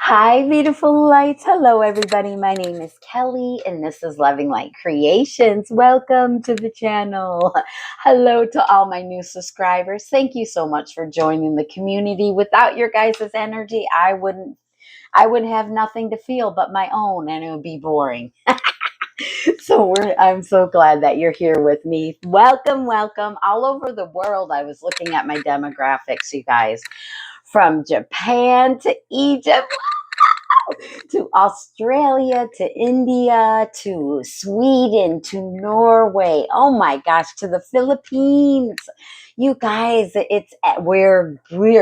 Hi, beautiful lights. Hello, everybody. My name is Kelly, and this is Loving Light Creations. Welcome to the channel. Hello to all my new subscribers. Thank you so much for joining the community. Without your guys' energy, I would have nothing to feel but my own, and it would be boring. I'm so glad that you're here with me. Welcome, welcome. All over the world, I was looking at my demographics, you guys, from Japan to Egypt, to Australia, to India, to Sweden, to Norway. Oh my gosh, to the Philippines. You guys, we're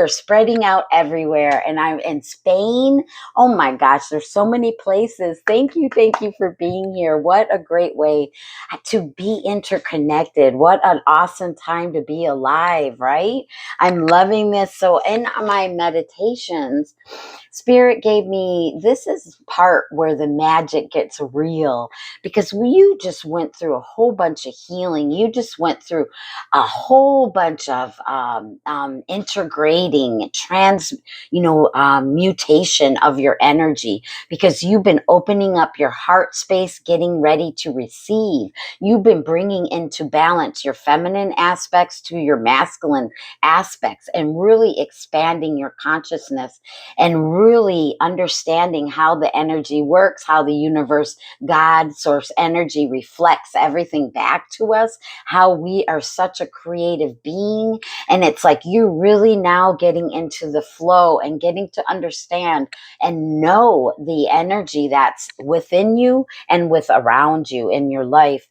spreading out everywhere, and I'm in Spain. Oh my gosh, there's so many places. Thank you for being here. What a great way to be interconnected. What an awesome time to be alive, right? I'm loving this. So in my meditations, Spirit gave me, this is part where the magic gets real, because you just went through a whole bunch of healing. You just went through a whole bunch of integrating, mutation of your energy, because you've been opening up your heart space, getting ready to receive. You've been bringing into balance your feminine aspects to your masculine aspects, and really expanding your consciousness, and really understanding how the energy works, how the universe, God, source energy reflects everything back to us, how we are such a creative being. And it's like you're really now getting into the flow and getting to understand and know the energy that's within you and with around you in your life.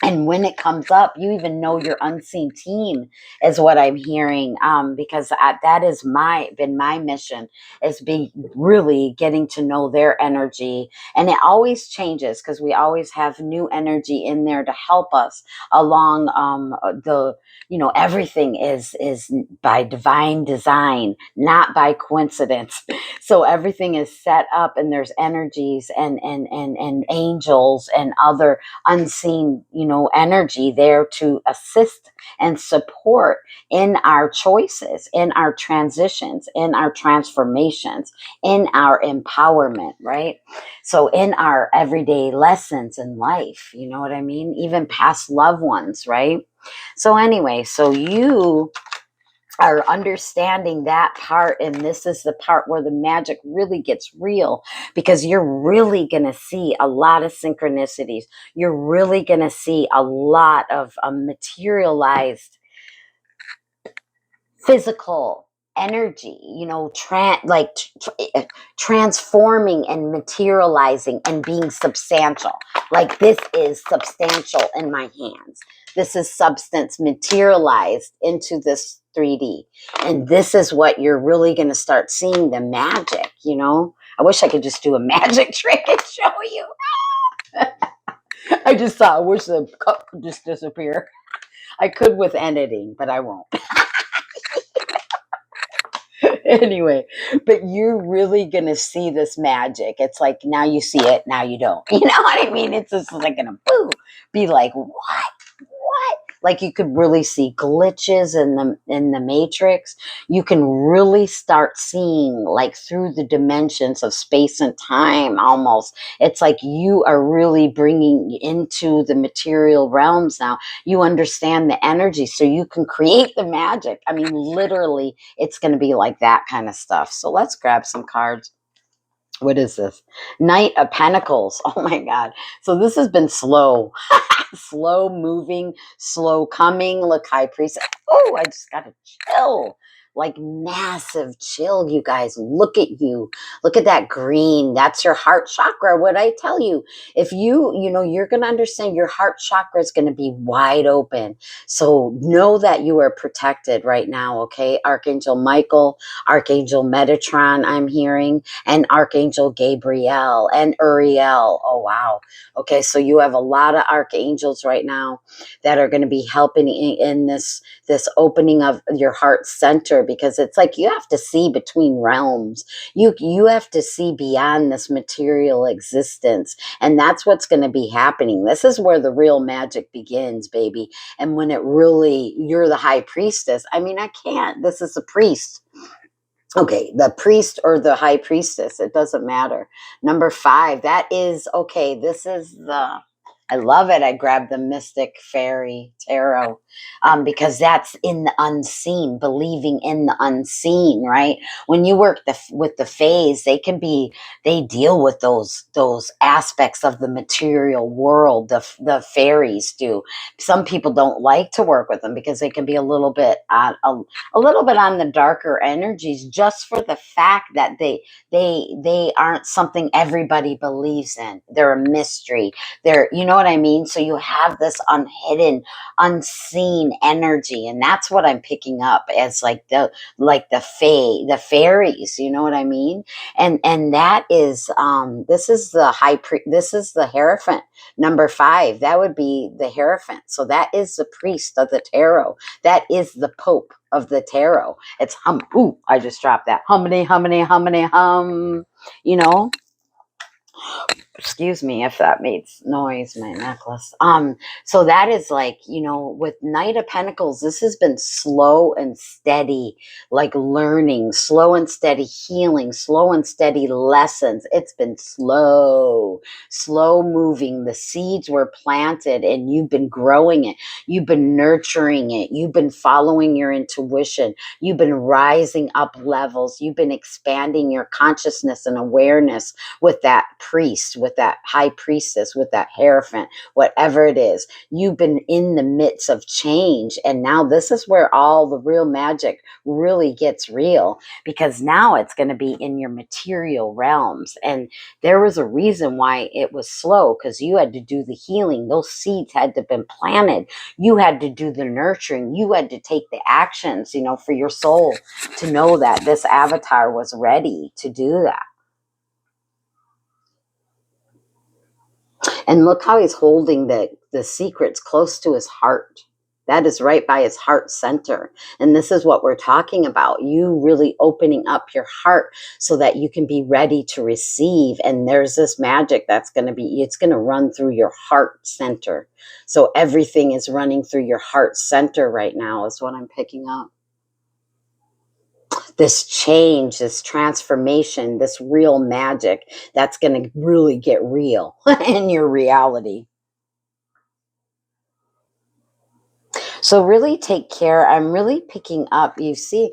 And when it comes up, you even know your unseen team is what I'm hearing, because that is been my mission, is be really getting to know their energy. And it always changes, because we always have new energy in there to help us along everything is by divine design, not by coincidence. So everything is set up, and there's energies and angels and other unseen, energy there to assist and support in our choices, in our transitions, in our transformations, in our empowerment, right? So in our everyday lessons in life, you know what I mean? Even past loved ones, right? So anyway, so you are understanding that part, and this is the part where the magic really gets real, because you're really going to see a lot of synchronicities. You're really going to see a lot of materialized physical energy, transforming and materializing and being substantial. Like, this is substantial in my hands. This is substance materialized into this 3D. And this is what you're really going to start seeing, the magic, I wish I could just do a magic trick and show you. I wish the cup could just disappear. I could with editing, but I won't. Anyway, but you're really gonna see this magic. It's like, now you see it, now you don't. You know what I mean? It's just like gonna be like, what? Like, you could really see glitches in the matrix. You can really start seeing, like, through the dimensions of space and time. Almost, it's like you are really bringing into the material realms now. You understand the energy, so you can create the magic. I mean, literally, it's going to be like that kind of stuff. So let's grab some cards. What is this? Knight of Pentacles. Oh my God. So this has been slow. Slow moving, slow coming. Look, High Priest. Oh, I just got a chill. Like, massive chill, you guys. Look at you. Look at that green. That's your heart chakra. What I tell you, if you're going to understand, your heart chakra is going to be wide open. So know that you are protected right now, okay? Archangel Michael, Archangel Metatron, I'm hearing, and Archangel Gabriel and Uriel. Oh, wow. Okay, so you have a lot of archangels right now that are going to be helping in this opening of your heart center, because it's like you have to see between realms. You have to see beyond this material existence, and that's what's going to be happening. This is where the real magic begins, baby. And when you're the High Priestess. I mean, I can't. This is a priest. Okay, the priest or the high priestess, it doesn't matter. Number 5, that is okay. This is I love it. I grabbed the Mystic Fairy Tarot because that's in the unseen, believing in the unseen, right? When you work with the phase, they deal with those aspects of the material world. The fairies do. Some people don't like to work with them because they can be a little bit on the darker energies, just for the fact that they aren't something everybody believes in. They're a mystery. You know what I mean? So you have this unhidden, unseen energy, and that's what I'm picking up as the fairies. You know what I mean? And that is this is the Hierophant. Number 5, that would be the Hierophant. So that is the priest of the tarot. That is the Pope of the tarot. It's ooh, I just dropped that. Hummity, hummity, hummity, hum. You know, excuse me if that makes noise, my necklace. So that is like, with Knight of Pentacles, this has been slow and steady, like learning, slow and steady healing, slow and steady lessons. It's been slow moving. The seeds were planted and you've been growing it. You've been nurturing it. You've been following your intuition. You've been rising up levels. You've been expanding your consciousness and awareness with that priest, with that high priestess, with that Hierophant, whatever it is. You've been in the midst of change. And now this is where all the real magic really gets real, because now it's going to be in your material realms. And there was a reason why it was slow, because you had to do the healing. Those seeds had to have been planted. You had to do the nurturing. You had to take the actions, for your soul to know that this avatar was ready to do that. And look how he's holding the secrets close to his heart. That is right by his heart center. And this is what we're talking about. You really opening up your heart so that you can be ready to receive. And there's this magic it's going to run through your heart center. So everything is running through your heart center right now is what I'm picking up. This change, this transformation, this real magic that's going to really get real in your reality. So really take care. I'm really picking up, I see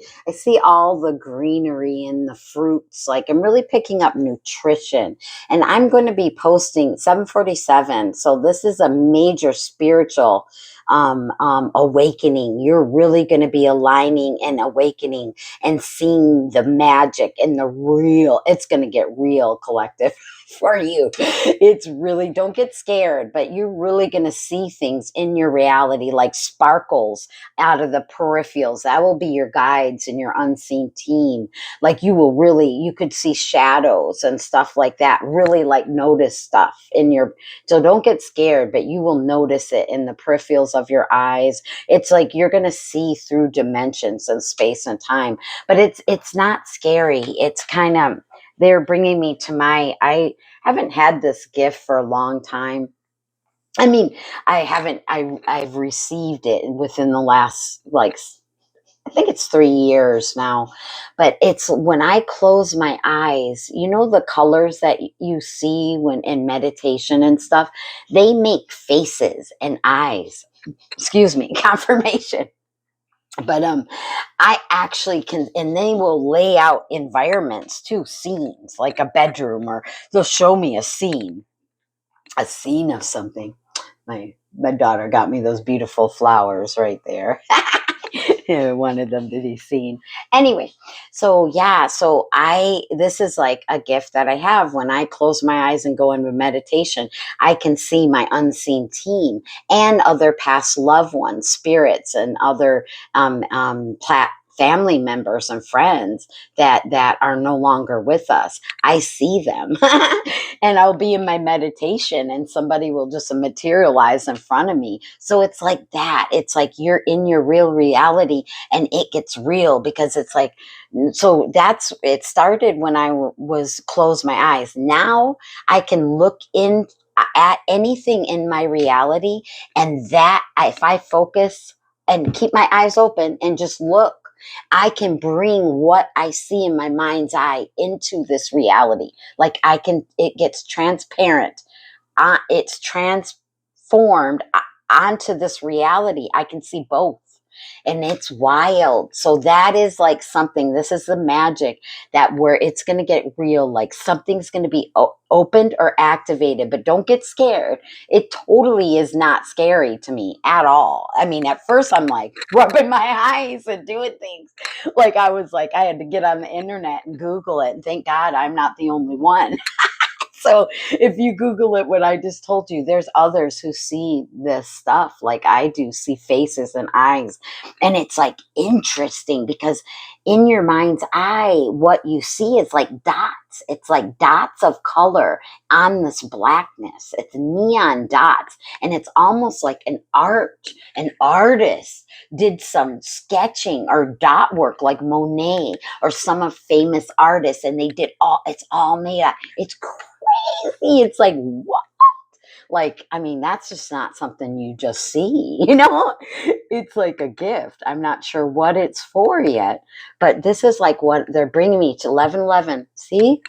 all the greenery and the fruits. Like I'm really picking up nutrition. And I'm going to be posting 747. So this is a major spiritual awakening. You're really going to be aligning and awakening and seeing the magic and the real. It's going to get real, collective. For you. It's really, don't get scared, but you're really going to see things in your reality like sparkles out of the peripherals. That will be your guides and your unseen team. Like you could see shadows and stuff like that. Really like notice stuff so don't get scared, but you will notice it in the peripherals of your eyes. It's like you're going to see through dimensions and space and time, but it's not scary. It's kind of, they're bringing me to I haven't had this gift for a long time. I mean, I've received it within the last, I think it's 3 years now, but it's when I close my eyes, the colors that you see when in meditation and stuff, they make faces and eyes, excuse me, confirmation. But I actually can, and they will lay out environments too, scenes like a bedroom, or they'll show me a scene of something. My daughter got me those beautiful flowers right there. I wanted them to be seen. Anyway, so yeah, this is like a gift that I have. When I close my eyes and go into meditation, I can see my unseen team and other past loved ones, spirits, and other family members and friends that are no longer with us. I see them. And I'll be in my meditation and somebody will just materialize in front of me. So it's like that. It's like you're in your real reality and it gets real, because it's like, so it started when I was closed my eyes. Now I can look in at anything in my reality, and that if I focus and keep my eyes open and just look, I can bring what I see in my mind's eye into this reality. Like it gets transparent. It's transformed onto this reality. I can see both. And it's wild. So that is like something, this is the magic that where it's going to get real, like something's going to be opened or activated, but don't get scared. It totally is not scary to me at all. I mean, at first I'm like rubbing my eyes and doing things. Like I was like, I had to get on the internet and Google it. And thank God I'm not the only one. So if you Google it, what I just told you, there's others who see this stuff like I do, see faces and eyes. And it's like interesting because in your mind's eye, what you see is like dots. It's like dots of color on this blackness. It's neon dots. And it's almost like an artist did some sketching or dot work like Monet or some of famous artists. And they did it's all made up. It's crazy. It's like, what? Like, I mean, that's just not something you just see, you know? It's like a gift. I'm not sure what it's for yet, but this is like what they're bringing me to 11:11. See?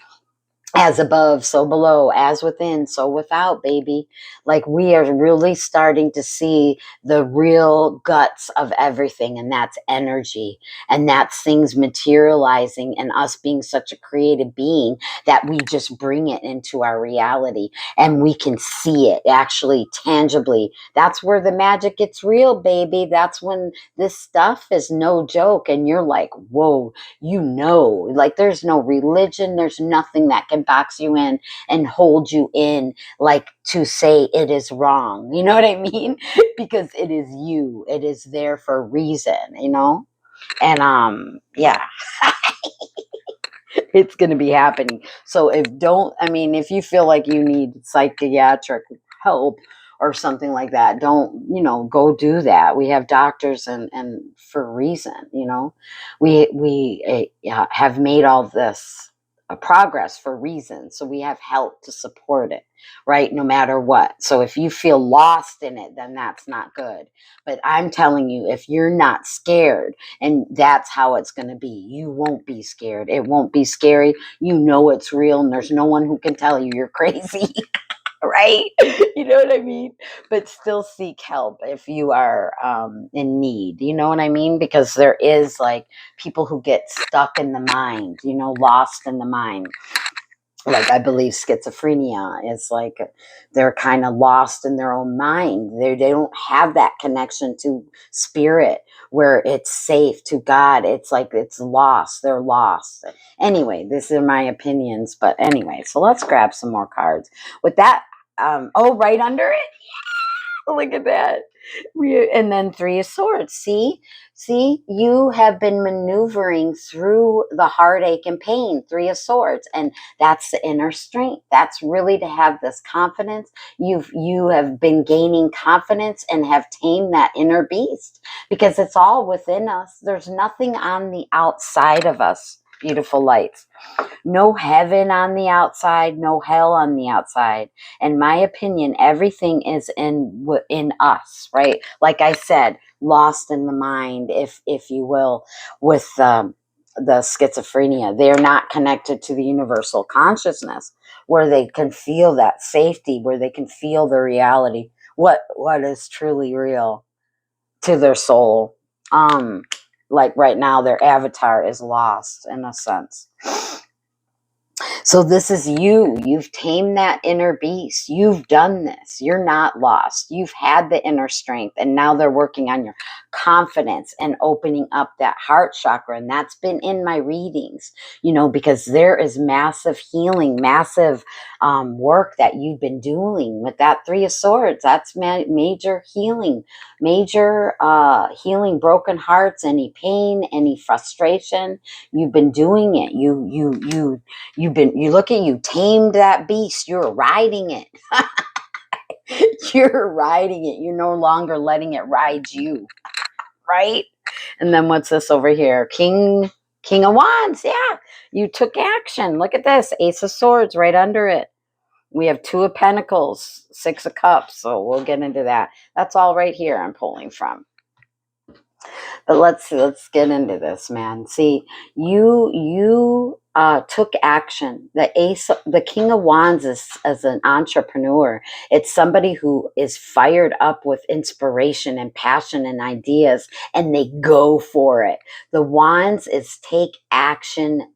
As above, so below, as within, so without, baby. Like we are really starting to see the real guts of everything, and that's energy, and that's things materializing, and us being such a creative being that we just bring it into our reality and we can see it actually tangibly. That's where the magic gets real, baby. That's when this stuff is no joke, and you're like, whoa, like there's no religion, there's nothing that can box you in and hold you in, like to say it is wrong. You know what I mean? Because it is you, it is there for a reason, you know? And yeah, it's going to be happening. So if you feel like you need psychiatric help or something like that, don't, go do that. We have doctors and for a reason, we have made all this progress for a reason. So we have help to support it, right? No matter what. So if you feel lost in it, then that's not good. But I'm telling you, if you're not scared, and that's how it's going to be. You won't be scared. It won't be scary. You know it's real, and there's no one who can tell you you're crazy, right? You know what I mean? But still seek help if you are in need. You know what I mean? Because there is like people who get stuck in the mind, lost in the mind. Like I believe schizophrenia is like they're kind of lost in their own mind. They don't have that connection to spirit where it's safe to God. It's like it's lost. They're lost. Anyway, these are my opinions. But anyway, so let's grab some more cards. With that, right under it. Look at that. And then Three of Swords. See, you have been maneuvering through the heartache and pain. Three of Swords, and that's the inner strength. That's really to have this confidence. You have been gaining confidence and have tamed that inner beast because it's all within us. There's nothing on the outside of us. Beautiful lights. No heaven on the outside, no hell on the outside. In my opinion, everything is in us, right? Like I said, lost in the mind, if you will, with the schizophrenia. They're not connected to the universal consciousness where they can feel that safety, where they can feel the reality, what is truly real to their soul. Like right now, their avatar is lost in a sense. So this is you. You've tamed that inner beast. You've done this. You're not lost. You've had the inner strength, and now they're working on your confidence and opening up that heart chakra. And that's been in my readings, because there is massive healing, massive work that you've been doing with that Three of Swords. That's major healing, major healing broken hearts, any pain, any frustration. You've been doing it. You look at you tamed that beast. You're riding it. You're riding it. You're no longer letting it ride you, right? And then what's this over here? King of Wands. Yeah, you took action. Look at this. Ace of Swords right under it. We have Two of Pentacles, Six of Cups. So we'll get into that. That's all right here I'm pulling from. But let's get into this, man. See, you took action. The King of Wands is as an entrepreneur. It's somebody who is fired up with inspiration and passion and ideas, and they go for it. The Wands is take action.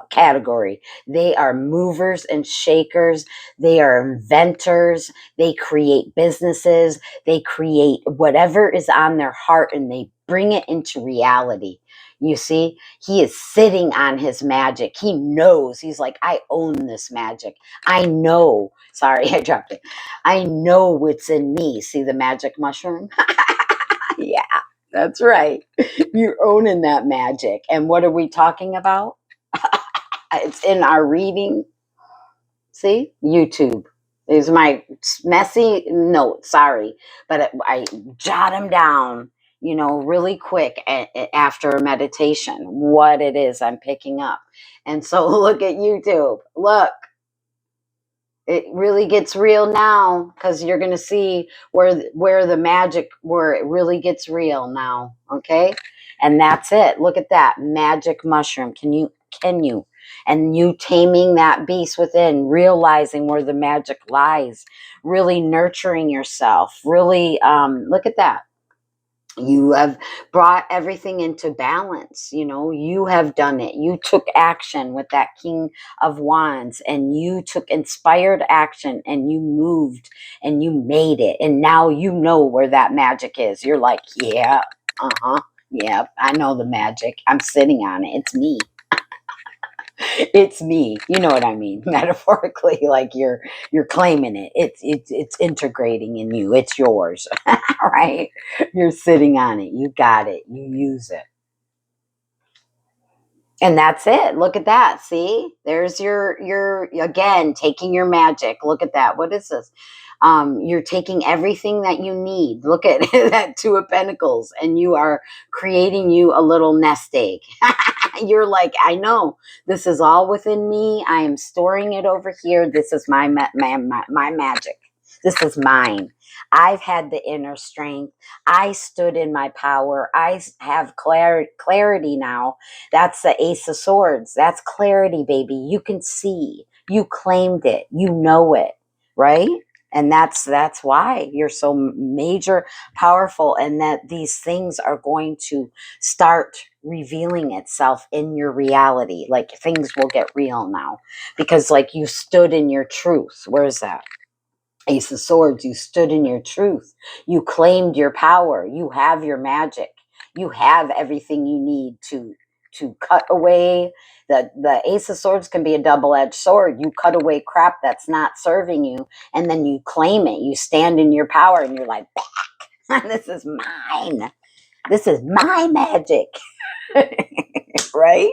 Category. They are movers and shakers. They are inventors. They create businesses. They create whatever is on their heart and they bring it into reality. You see, he is sitting on his magic. He knows. He's like, I own this magic. I know. Sorry, I dropped it. I know what's in me. See the magic mushroom? Yeah, that's right. You're owning that magic. And what are we talking about? It's in our reading. See, YouTube. These are my messy notes. Sorry, but I jot them down. Really quick after a meditation. What it is I'm picking up, and so look at YouTube. Look, it really gets real now because you're gonna see where the magic where it really gets real now. Okay, and that's it. Look at that magic mushroom. Can you and you taming that beast within, realizing where the magic lies, really nurturing yourself, really look at that. You have brought everything into balance. You have done it. You took action with that King of Wands, and you took inspired action, and you moved and you made it, and now you know where that magic is. You're like, yeah, yeah, I know the magic. I'm sitting on it. It's me. It's me. You know what I mean? Metaphorically, like you're claiming it. It's integrating in you. It's yours. Right? You're sitting on it. You got it. You use it. And that's it. Look at that. See? There's your again taking your magic. Look at that. What is this? You're taking everything that you need. Look at that Two of Pentacles, and you are creating you a little nest egg. You're like, I know this is all within me. I am storing it over here. This is my magic. This is mine. I've had the inner strength. I stood in my power. I have clarity now. That's the Ace of Swords. That's clarity, baby. You can see. You claimed it. You know it, right? And that's why you're so major powerful, and that these things are going to start revealing itself in your reality. Like things will get real now because like you stood in your truth. Where is that? Ace of Swords, you stood in your truth. You claimed your power. You have your magic. You have everything you need to cut away. The Ace of Swords can be a double-edged sword. You cut away crap that's not serving you, and then you claim it. You stand in your power, and you're like, back. This is mine. This is my magic. Right?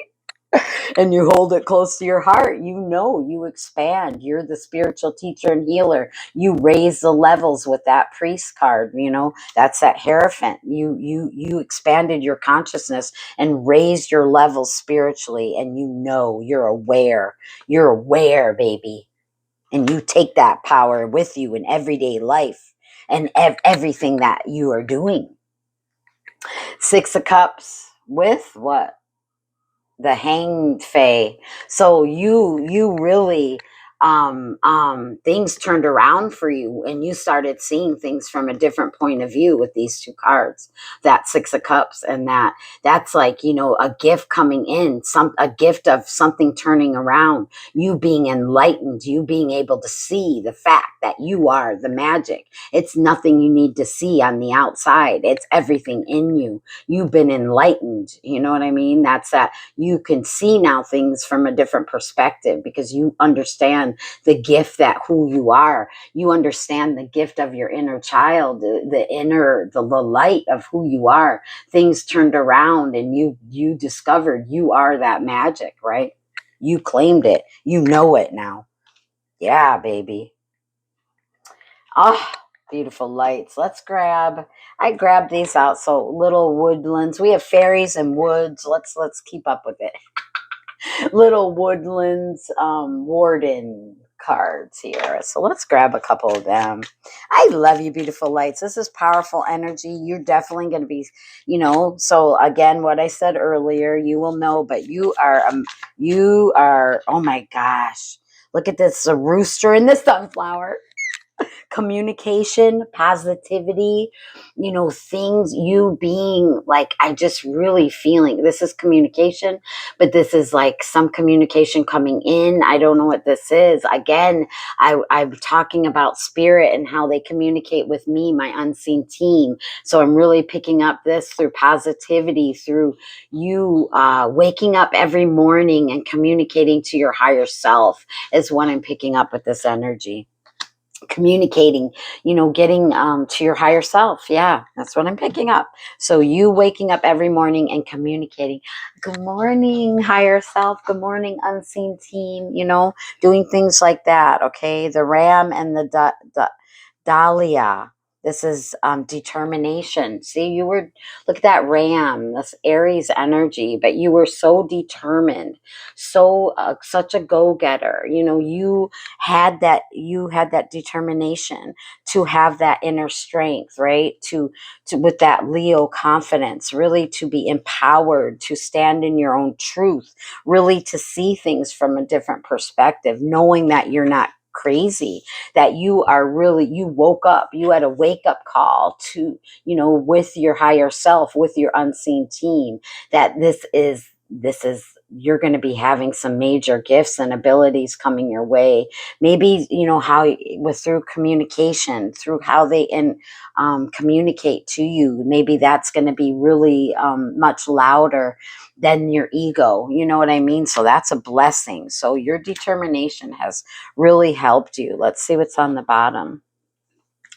And you hold it close to your heart. You expand. You're the spiritual teacher and healer. You raise the levels with that priest card. That's that Hierophant. You expanded your consciousness and raised your levels spiritually, and you're aware. You're aware, baby. And you take that power with you in everyday life and everything that you are doing. Six of Cups with what? The Hanged Fae. So you really things turned around for you, and you started seeing things from a different point of view with these two cards. That Six of Cups, and that's like, a gift coming in, a gift of something turning around, you being enlightened, you being able to see the fact that you are the magic. It's nothing you need to see on the outside. It's everything in you. You've been enlightened. You know what I mean? That's that you can see now things from a different perspective because you understand the gift that who you are. You understand the gift of your inner child, the light of who you are. Things turned around, and you discovered you are that magic, right? You claimed it. You know it now. Yeah, baby. Oh, beautiful lights. I grabbed these out. So little woodlands. We have fairies and woods. Let's keep up with it. Little woodlands, warden, cards here. So let's grab a couple of them. I love you, beautiful lights. This is powerful energy. You're definitely going to be, so again, what I said earlier, you will know, but you are, oh my gosh. Look at this, a rooster and the sunflower. Communication, positivity, things, you being like, I just really feeling this is communication, but this is like some communication coming in. I don't know what this is. Again, I'm talking about spirit and how they communicate with me, my unseen team. So I'm really picking up this through positivity, through you waking up every morning and communicating to your higher self is what I'm picking up with this energy. Communicating, getting to your higher self. Yeah, that's what I'm picking up. So you waking up every morning and communicating, good morning, higher self, good morning, unseen team, doing things like that. Okay, the ram and the dahlia. This is determination. See, look at that ram, this Aries energy, but you were so determined, so such a go-getter. You had that determination to have that inner strength, right? To with that Leo confidence, really to be empowered, to stand in your own truth, really to see things from a different perspective, knowing that you're not crazy, that you woke up, you had a wake up call to, with your higher self, with your unseen team, that this is you're going to be having some major gifts and abilities coming your way. Maybe how with through communication, through how they communicate to you. Maybe that's going to be really much louder than your ego. You know what I mean? So that's a blessing. So your determination has really helped you. Let's see what's on the bottom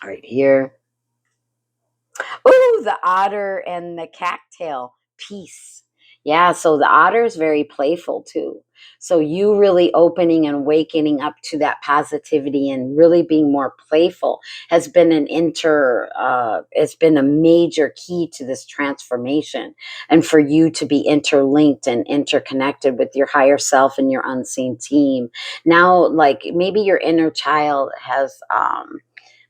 right here. Ooh, the otter and the cattail. Peace. Yeah, so the otter is very playful too. So you really opening and wakening up to that positivity and really being more playful has been it's been a major key to this transformation, and for you to be interlinked and interconnected with your higher self and your unseen team. Now, like maybe your inner child has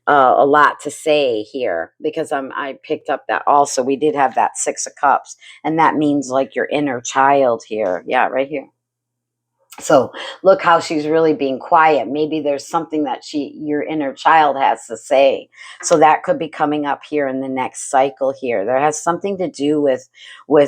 a lot to say here, because I picked up that also we did have that 6 of Cups, and that means like your inner child here. Yeah, right here. So look how she's really being quiet. Maybe there's something that your inner child has to say. So that could be coming up here in the next cycle here. There has something to do with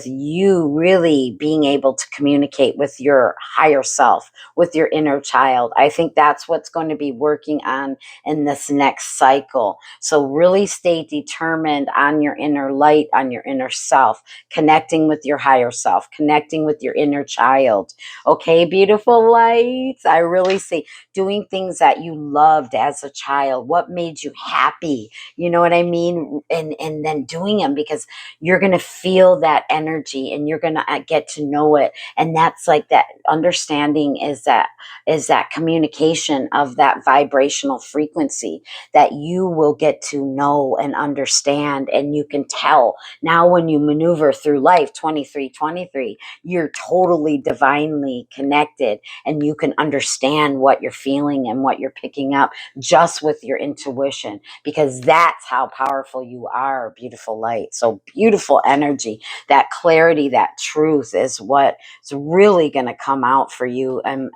you really being able to communicate with your higher self, with your inner child. I think that's what's going to be working on in this next cycle. So really stay determined on your inner light, on your inner self, connecting with your higher self, connecting with your inner child. Okay, beautiful lights. I really see doing things that you loved as a child. What made you happy? You know what I mean? And then doing them, because you're going to feel that energy and you're going to get to know it. And that's like that understanding is that communication of that vibrational frequency that you will get to know and understand, and you can tell now when you maneuver through life 2323, you're totally divinely connected, and you can understand what you're feeling and what you're picking up just with your intuition, because that's how powerful you are. Beautiful light. So beautiful energy, that clarity, that truth is what is really going to come out for you and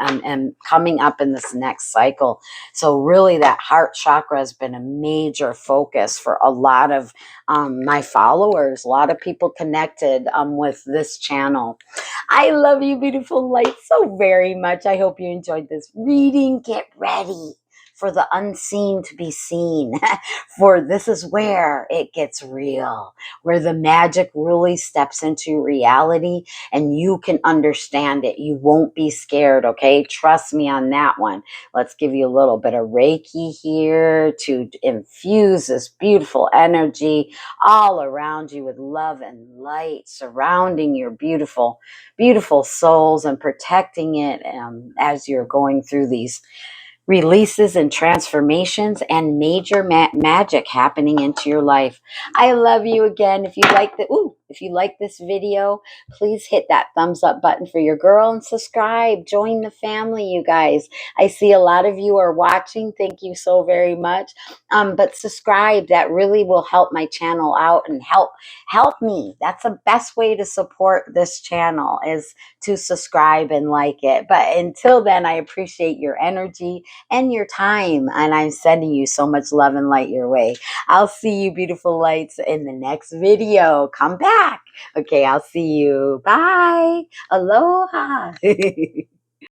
coming up in this next cycle. So really that heart chakra has been a major focus for a lot of my followers, a lot of people connected with this channel. I love you, beautiful light, so very much. I hope you enjoyed this reading. Get ready for the unseen to be seen, for this is where it gets real, where the magic really steps into reality and you can understand it. You won't be scared, okay? Trust me on that one. Let's give you a little bit of Reiki here to infuse this beautiful energy all around you with love and light, surrounding your beautiful souls and protecting it as you're going through these releases and transformations and major magic happening into your life. I love you again. If you like the If you like this video, please hit that thumbs up button for your girl and subscribe. Join the family, you guys. I see a lot of you are watching. Thank you so very much. But subscribe. That really will help my channel out and help me. That's the best way to support this channel, is to subscribe and like it. But until then, I appreciate your energy and your time, and I'm sending you so much love and light your way. I'll see you, beautiful lights, in the next video. Come back. Okay, I'll see you. Bye. Aloha.